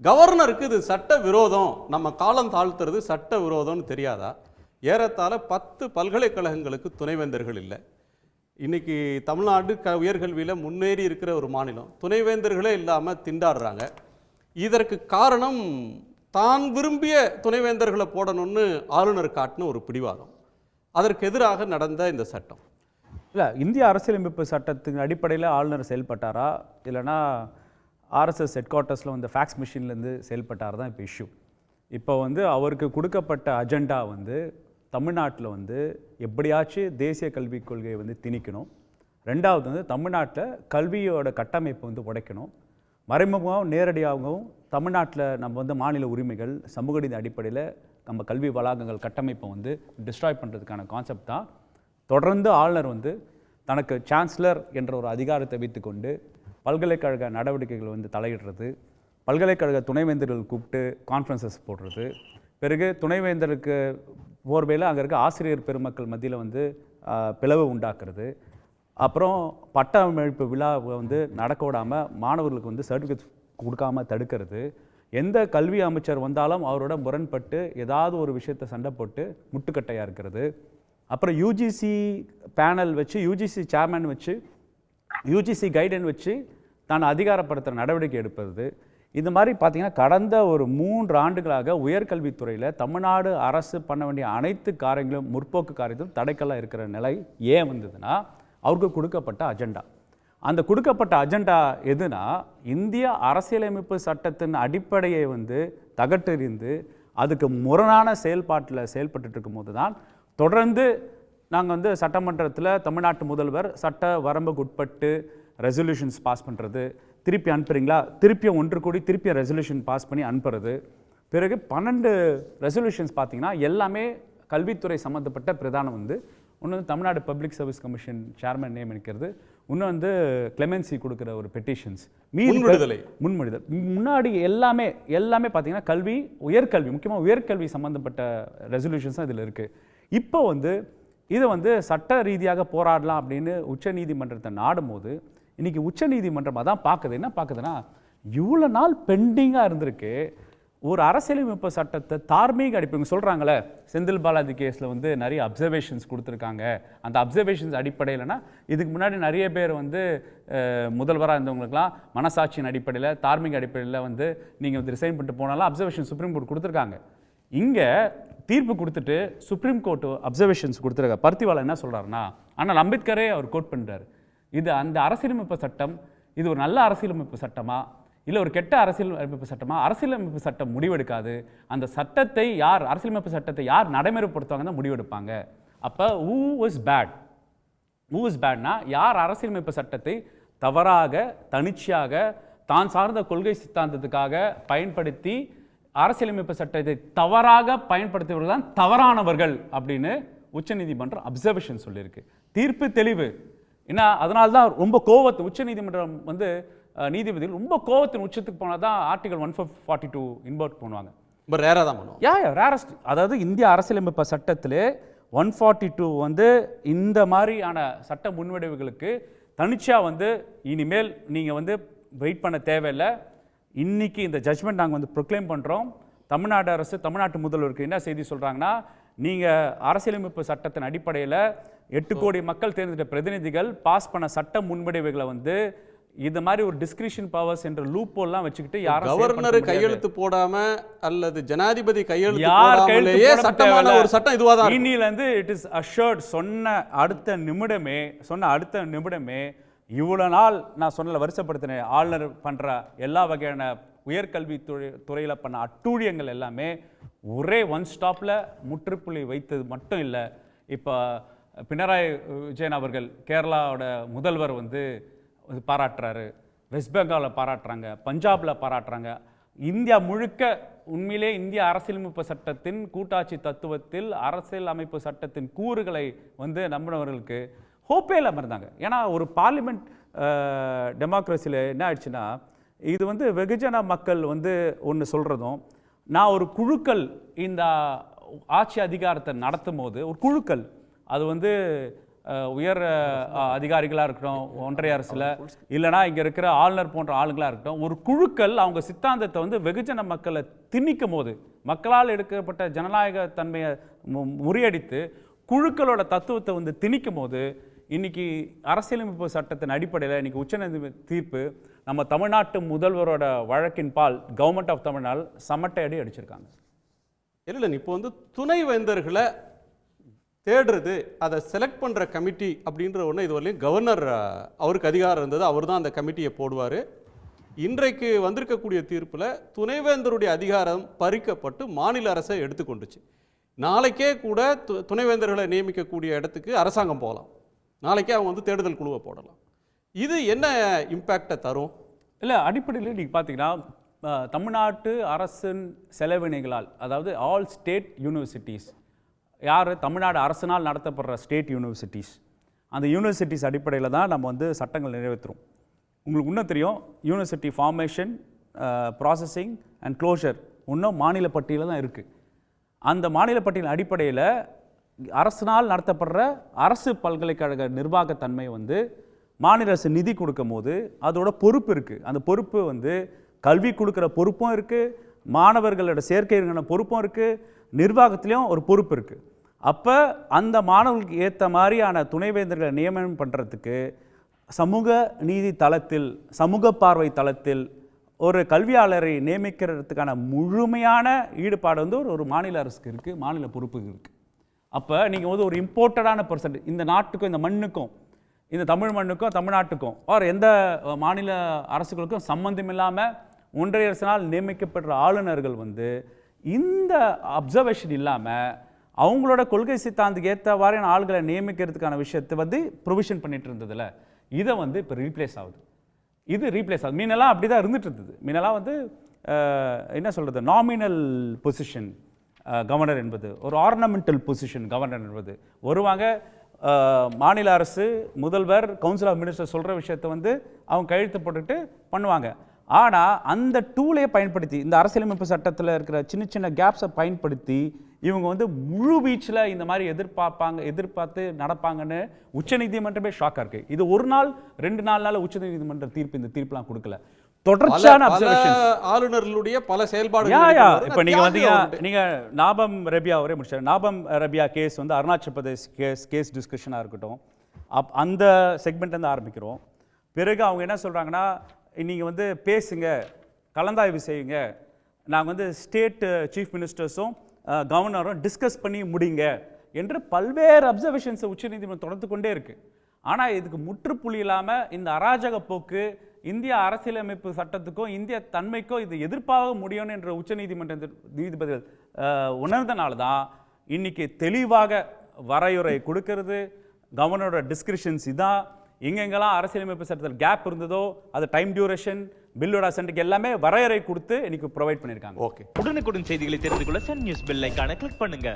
கவர்னருக்கு இது சட்ட விரோதம், நம்ம காலம் தாழ்த்துறது சட்ட விரோதம்னு தெரியாதா? ஏறத்தாழ 10 பல்கலைக்கழகங்களுக்கு துணைவேந்தர்கள் இல்லை. இன்னைக்கு தமிழ்நாடு உயர்கல்வியில் முன்னேறி இருக்கிற ஒரு மாநிலம், துணைவேந்தர்களே இல்லாமல் திண்டாடுறாங்க. இதற்கு காரணம் தான் விரும்பிய துணைவேந்தர்களை போடணும்னு ஆளுநர் காட்டின ஒரு பிடிவாதம். அதற்கு எதிராக நடந்த இந்த சட்டம் இல்லை, இந்திய அரசியலமைப்பு சட்டத்தின் அடிப்படையில் ஆளுநர் செயல்பட்டாரா, இல்லைனா ஆர்எஸ்எஸ் ஹெட் குவார்ட்டர்ஸில் வந்து ஃபேக்ஸ் மிஷின்லேருந்து செயல்பட்டார் தான் இப்போ இஷ்யூ. இப்போ வந்து அவருக்கு கொடுக்கப்பட்ட அஜெண்டா வந்து தமிழ்நாட்டில் வந்து எப்படியாச்சும் தேசிய கல்விக் கொள்கையை வந்து திணிக்கணும். ரெண்டாவது வந்து தமிழ்நாட்டில் கல்வியோட கட்டமைப்பை வந்து உடைக்கணும். மறைமுகமாகவும் நேரடியாகவும் தமிழ்நாட்டில் நம்ம வந்து மாநில உரிமைகள் சமூக நீதி அடிப்படையில் நம்ம கல்வி வளாகங்கள் கட்டமைப்பை வந்து டிஸ்ட்ராய் பண்ணுறதுக்கான கான்செப்ட் தான். தொடர்ந்து ஆளுநர் வந்து தனக்கு சான்சலர் என்ற ஒரு அதிகாரத்தை வைத்துக்கொண்டு பல்கலைக்கழக நடவடிக்கைகள் வந்து தலையிடுறது, பல்கலைக்கழக துணைவேந்தர்கள் கூப்பிட்டு கான்ஃபரன்சஸ் போடுறது, பிறகு துணைவேந்தருக்கு போர்வையில் அங்கே இருக்க ஆசிரியர் பெருமக்கள் மத்தியில் வந்து பிளவு உண்டாக்குறது, அப்புறம் பட்டமளிப்பு விழாவை வந்து நடக்க விடாமல் மாணவர்களுக்கு வந்து சர்டிஃபிகேட் கொடுக்காம தடுக்கிறது, எந்த கல்வி அமைச்சர் வந்தாலும் அவரோட முரண்பட்டு ஏதாவது ஒரு விஷயத்தை சண்டை போட்டு முட்டுக்கட்டையாக இருக்கிறது, அப்புறம் யூஜிசி பேனல் வச்சு யூஜிசி சேர்மேன் வச்சு யூஜிசி கைடன் வச்சு தான் அதிகாரப்படுத்துகிற நடவடிக்கை எடுப்பது. இந்த மாதிரி பார்த்திங்கன்னா கடந்த ஒரு 3 ஆண்டுகளாக உயர்கல்வித்துறையில் தமிழ்நாடு அரசு பண்ண வேண்டிய அனைத்து காரியங்களும் முற்போக்கு காரியத்திலும் தடைக்கல்லாக இருக்கிற நிலை ஏன் வந்ததுன்னா அவருக்கு கொடுக்கப்பட்ட அஜெண்டா. அந்த கொடுக்கப்பட்ட அஜெண்டா எதுனா இந்திய அரசியலமைப்பு சட்டத்தின் அடிப்படையை வந்து தகட்டெறிந்து அதுக்கு முரணான செயல்பாட்டில் செயல்பட்டு இருக்கும்போது தான் தொடர்ந்து நாங்கள் வந்து சட்டமன்றத்தில் தமிழ்நாட்டு முதல்வர் சட்ட வரம்புக்கு உட்பட்டு ரெசல்யூஷன்ஸ் பாஸ் பண்ணுறது, திருப்பி அனுப்புறீங்களா, திருப்பியும் ஒன்று கூடி திருப்பியும் ரெசல்யூஷன் பாஸ் பண்ணி அனுப்புறது. பிறகு 12 ரெசல்யூஷன்ஸ் பார்த்திங்கன்னா எல்லாமே கல்வித்துறை சம்மந்தப்பட்ட பிரதானம் வந்து ஒன்று வந்து Tamil Nadu public service commission chairman நியமிக்கிறது, இன்னும் வந்து கிளெமென்சி கொடுக்குற ஒரு பெட்டிஷன்ஸ், முன்மொழிதல் முன்னாடி எல்லாமே பார்த்திங்கன்னா கல்வி உயர்கல்வி முக்கியமாக உயர்கல்வி சம்மந்தப்பட்ட ரெசல்யூஷன்ஸ் தான் இதில் இருக்குது. இப்போ வந்து இதை வந்து சட்ட ரீதியாக போராடலாம் அப்படின்னு உச்சநீதிமன்றத்தை நாடும் போது இன்றைக்கி உச்சநீதிமன்றம் அதான் பார்க்குது. என்ன பார்க்குதுன்னா, இவ்வளோ நாள் பெண்டிங்காக இருந்திருக்கு ஒரு அரசியலமைப்பு சட்டத்தை தார்மீக அடிப்படை சொல்கிறாங்களே, செந்தில் பாலாஜி கேஸில் வந்து நிறைய அப்சர்வேஷன்ஸ் கொடுத்துருக்காங்க. அந்த அப்சர்வேஷன்ஸ் அடிப்படையில்னா இதுக்கு முன்னாடி நிறைய பேர் வந்து முதல்வராக இருந்தவங்களுக்குலாம் மனசாட்சியின் அடிப்படையில் தார்மீக அடிப்படையில் வந்து நீங்கள் வந்து ரிசைன் பண்ணிட்டு போனாலும் அப்சர்வேஷன் சுப்ரீம் கோர்ட் கொடுத்துருக்காங்க. இங்கே தீர்ப்பு கொடுத்துட்டு சுப்ரீம் கோர்ட் அப்சர்வேஷன்ஸ் கொடுத்துருக்காங்க. பர்த்திவாலா என்ன சொல்கிறாருன்னா, ஆனால் அம்பேத்கரே அவர் கோட் பண்ணுறாரு, இது அந்த அரசியலமைப்பு சட்டம் இது ஒரு நல்ல அரசியலமைப்பு சட்டமா இல்லை ஒரு கெட்ட அரசியலமைப்பு சட்டமா? அரசியலமைப்பு சட்டம் முடிவெடுக்காது, அந்த சட்டத்தை யார் அரசியலமைப்பு சட்டத்தை யார் நடைமுறைப்படுத்துவாங்க தான் முடிவெடுப்பாங்க. அப்போ ஹூ இஸ் பேட்னா யார் அரசியலமைப்பு சட்டத்தை தவறாக தனிச்சையாக தான் சார்ந்த கொள்கை சித்தாந்தத்துக்காக பயன்படுத்தி அரசியலமைப்பு சட்டத்தை தவறாக பயன்படுத்தியவர்கள் தான் தவறானவர்கள் அப்படின்னு உச்சநீதிமன்றம் அப்சர்வேஷன் சொல்லியிருக்கு. தீர்ப்பு தெளிவு. ஏன்னா அதனால்தான் ரொம்ப கோவத்து உச்சநீதிமன்றம் வந்து நீதிபதிகள் ரொம்ப கோவத்தின் உச்சத்துக்கு போனால் தான் ஆர்டிகல் 142 இன்போர்ட் பண்ணுவாங்க. ரொம்ப ரேராக தான் பண்ணுவோம். ரேரஸ்ட். அதாவது இந்திய அரசியலமைப்பு சட்டத்திலே 142 வந்து இந்த மாதிரியான சட்ட முன்வடிவுகளுக்கு தனிச்சையாக வந்து இனிமேல் நீங்கள் வந்து வெயிட் பண்ண தேவையில்லை. இன்னைக்கு இந்த ஜட்ஜ்மெண்ட் நாங்கள் வந்து ப்ரொக்ளைம் பண்ணுறோம். தமிழ்நாடு அரசு தமிழ்நாட்டு முதல்வருக்கு என்ன செய்தி சொல்கிறாங்கன்னா, நீங்கள் அரசியலமைப்பு சட்டத்தின் அடிப்படையில் 8 கோடி மக்கள் தேர்ந்தெடுத்த பிரதிநிதிகள் பாஸ் பண்ண சட்ட முன்வடிவுகளை வந்து இது மாதிரி ஒரு டிஸ்கிரிஷன் பவர்ஸ் என்ற லூப்போல்லாம் வச்சுக்கிட்டு யாரும் கவர்னர் கையெழுத்து போடாம அல்லது ஜனாதிபதி கையெழுத்து போடாமலேயே சட்டமான ஒரு சட்டம் இதுவா தான் இன்னிலிருந்து இட் இஸ் அஷர்ட். சொன்ன அடுத்த நிமிடமே இவ்வளோ நாள் நான் சொன்ன வரிசைப்படுத்தின ஆளுநர் பண்ணுற எல்லா வகையான உயர்கல்வி துறையில் பண்ண அட்டூழியங்கள் எல்லாமே ஒரே ஒன் ஸ்டாப்பில் முற்றுப்புள்ளி வைத்தது மட்டும் இல்லை. இப்போ பினராயி விஜயன் அவர்கள் கேரளாவோட முதல்வர் வந்து பாராட்டுறாரு, வெஸ்ட் பெங்காலில் பாராட்டுறாங்க, பஞ்சாபில் பாராட்டுறாங்க. இந்தியா முழுக்க உண்மையிலே இந்திய அரசியலமைப்பு சட்டத்தின் கூட்டாட்சி தத்துவத்தில் அரசியல் அமைப்பு சட்டத்தின் கூறுகளை வந்து நம்பினவர்களுக்கு ஹோப்பே இல்லாமல் இருந்தாங்க. ஏன்னா ஒரு பார்லிமெண்ட் டெமோக்ரஸியில் என்ன ஆயிடுச்சுன்னா, இது வந்து வெகுஜன மக்கள் வந்து ஒன்று சொல்கிறதும், நான் ஒரு குழுக்கள் இந்த ஆட்சி அதிகாரத்தை நடத்தும் போது ஒரு குழுக்கள் அது வந்து உயர் அதிகாரிகளாக இருக்கட்டும் ஒன்றிய அரசில், இல்லைனா இங்கே இருக்கிற ஆளுநர் போன்ற ஆளுங்களாக இருக்கட்டும், ஒரு குழுக்கள் அவங்க சித்தாந்தத்தை வந்து வெகுஜன மக்களை திணிக்கும் போது, மக்களால் எடுக்கப்பட்ட ஜனநாயக தன்மையை முறியடித்து குழுக்களோட தத்துவத்தை வந்து திணிக்கும் போது, இன்னைக்கு அரசியலமைப்பு சட்டத்தின் அடிப்படையில் இன்னைக்கு உச்சநீதிமன்ற தீர்ப்பு நம்ம தமிழ்நாட்டு முதல்வரோட வழக்கின் பால் கவர்மெண்ட் ஆஃப் தமிழ்நாடு சமட்டை அடி அடிச்சிருக்காங்க. இல்லை இப்போ வந்து துணைவேந்தர்களை தேடுறது, அதை செலக்ட் பண்ணுற கமிட்டி அப்படின்ற ஒன்று இதுவரையும் கவர்னர் அவருக்கு அதிகாரம் இருந்தது, அவர் தான் அந்த கமிட்டியை போடுவார். இன்றைக்கு வந்திருக்கக்கூடிய தீர்ப்பில் துணைவேந்தருடைய அதிகாரம் பறிக்கப்பட்டு மாநில அரசை எடுத்துக்கொண்டுச்சு. நாளைக்கே கூட துணைவேந்தர்களை நியமிக்கக்கூடிய இடத்துக்கு அரசாங்கம் போகலாம், நாளைக்கே அவங்க வந்து தேடுதல் குழுவை போடலாம். இது என்ன இம்பேக்டை தரும்? இல்லை, அடிப்படையில் நீங்கள் பார்த்தீங்கன்னா தமிழ்நாட்டு அரசின் செலவினைகளால், அதாவது ஆல் ஸ்டேட் யூனிவர்சிட்டிஸ், யார் தமிழ்நாடு அரசினால் நடத்தப்படுற ஸ்டேட் யூனிவர்சிட்டிஸ், அந்த யூனிவர்சிட்டிஸ் அடிப்படையில் தான் நம்ம வந்து சட்டங்கள் நிறைவேற்றுறோம். உங்களுக்கு இன்னும் தெரியும், university formation, processing and closure இன்னும் மாநில பட்டியலில் தான் இருக்குது. அந்த மாநில பட்டியல் அடிப்படையில் அரசினால் நடத்தப்படுற அரசு பல்கலைக்கழக நிர்வாகத்தன்மை வந்து மாநில அரசு நிதி கொடுக்கும் போது அதோட பொறுப்பு இருக்குது. அந்த பொறுப்பு வந்து கல்வி கொடுக்குற பொறுப்பும் இருக்குது, மாணவர்களோட சேர்க்கைக்கான பொறுப்பும் இருக்குது, நிர்வாகத்திலையும் ஒரு பொறுப்பு இருக்குது. அப்போ அந்த மாணவர்களுக்கு ஏற்ற மாதிரியான துணைவேந்தர்களை நியமனம் பண்ணுறதுக்கு சமூக நீதி தளத்தில், சமூக பார்வை தளத்தில் ஒரு கல்வியாளரை நியமிக்கிறதுக்கான முழுமையான ஈடுபாடு வந்து ஒரு மாநில அரசுக்கு இருக்குது, மாநில பொறுப்புக்கு இருக்குது. அப்போ நீங்கள் வந்து ஒரு இம்போர்ட்டடான பர்சன்ட் இந்த நாட்டுக்கும், இந்த மண்ணுக்கும், இந்த தமிழ் மண்ணுக்கும், தமிழ்நாட்டுக்கும் ஆர் எந்த மாநில அரசுகளுக்கும் சம்பந்தம் இல்லாமல் ஒன்றிய அரசினால் நியமிக்கப்படுற ஆளுநர்கள் வந்து இந்த அப்சர்வேஷன் இல்லாமல் அவங்களோட கொள்கை சித்தாந்துக்கு ஏற்றவாறான ஆளுகளை நியமிக்கிறதுக்கான விஷயத்தை வந்து ப்ரொவிஷன் பண்ணிட்டு இருந்ததில்ல, இதை வந்து இப்போ ரீப்ளேஸ் ஆகுது. இது ரீப்ளேஸ் ஆகுது. மீனெல்லாம் அப்படி தான் இருந்துட்டு இருந்தது. மீனெல்லாம் வந்து என்ன சொல்கிறது, நாமினல் பொசிஷன் கவர்னர் என்பது, ஒரு ஆர்னமெண்டல் பொசிஷன் கவர்னர் என்பது. வருவாங்க, மாநில அரசு, முதல்வர், கவுன்சில் ஆஃப் மினிஸ்டர் சொல்கிற விஷயத்தை வந்து அவங்க கையெழுத்து போட்டுட்டு பண்ணுவாங்க. ஆனால் அந்த டூலை பயன்படுத்தி, இந்த அரசியலமைப்பு சட்டத்தில் இருக்கிற சின்ன சின்ன கேப்ஸை பயன்படுத்தி இவங்க வந்து முழு வீச்சில் இந்த மாதிரி எதிர்பார்த்து நடப்பாங்கன்னு உச்சநீதிமன்றமே ஷாக்காக இருக்கு. இது ஒரு நாள் 2 நாள் உச்சநீதிமன்ற தீர்ப்பு இந்த தீர்ப்புலாம் கொடுக்கல. தொடர்ச்சியான ஆளுநர்களுடைய பல செயல்பாடு. இப்போ நீங்க வந்தீங்க, நீங்க நாபம் ரபியா ஒரே முடிச்சாரு. நாபம் ரபியா கேஸ் வந்து அருணாச்சல் பிரதேஷ் கேஸ் டிஸ்கஷனாக இருக்கட்டும், அந்த செக்மெண்ட் வந்து ஆரம்பிக்கிறோம். பிறகு அவங்க என்ன சொல்றாங்கன்னா, நீங்கள் வந்து பேசுங்க, கலந்தாய்வு செய்யுங்க, நாங்கள் வந்து ஸ்டேட் சீஃப் மினிஸ்டர்ஸும் கவர்னரும் டிஸ்கஸ் பண்ணி முடிங்க என்று பல்வேறு அப்சர்வேஷன்ஸை உச்சநீதிமன்றம் தொடர்ந்து கொண்டே இருக்கு. ஆனால் இதுக்கு முற்றுப்புள்ளி இல்லாமல் இந்த அராஜக போக்கு இந்திய அரசியலமைப்பு சட்டத்துக்கும் இந்திய தன்மைக்கும் இது எதிர்ப்பாக முடியும் என்ற உச்சநீதிமன்ற நீதிபதிகள் உணர்ந்தனால தான் இன்னைக்கு தெளிவாக வரையுறை கொடுக்கறது. கவர்னரோட டிஸ்கிரிப்ஷன்ஸ் இதான். எங்கெங்கெல்லாம் அரசியலமைப்பு சட்டத்தில் கேப் இருந்ததோ அது டைம் டியூரேஷன், பில்லோட அசென்ட்க்கு எல்லாமே வரையறை கொடுத்து இன்னைக்கு ப்ரொவைட் பண்ணியிருக்காங்க. ஓகே, உடனுக்குடன் செய்திகளை தெரிந்து கொள்ள சன் நியூஸ் பெல் ஐகானை கிளிக் பண்ணுங்க.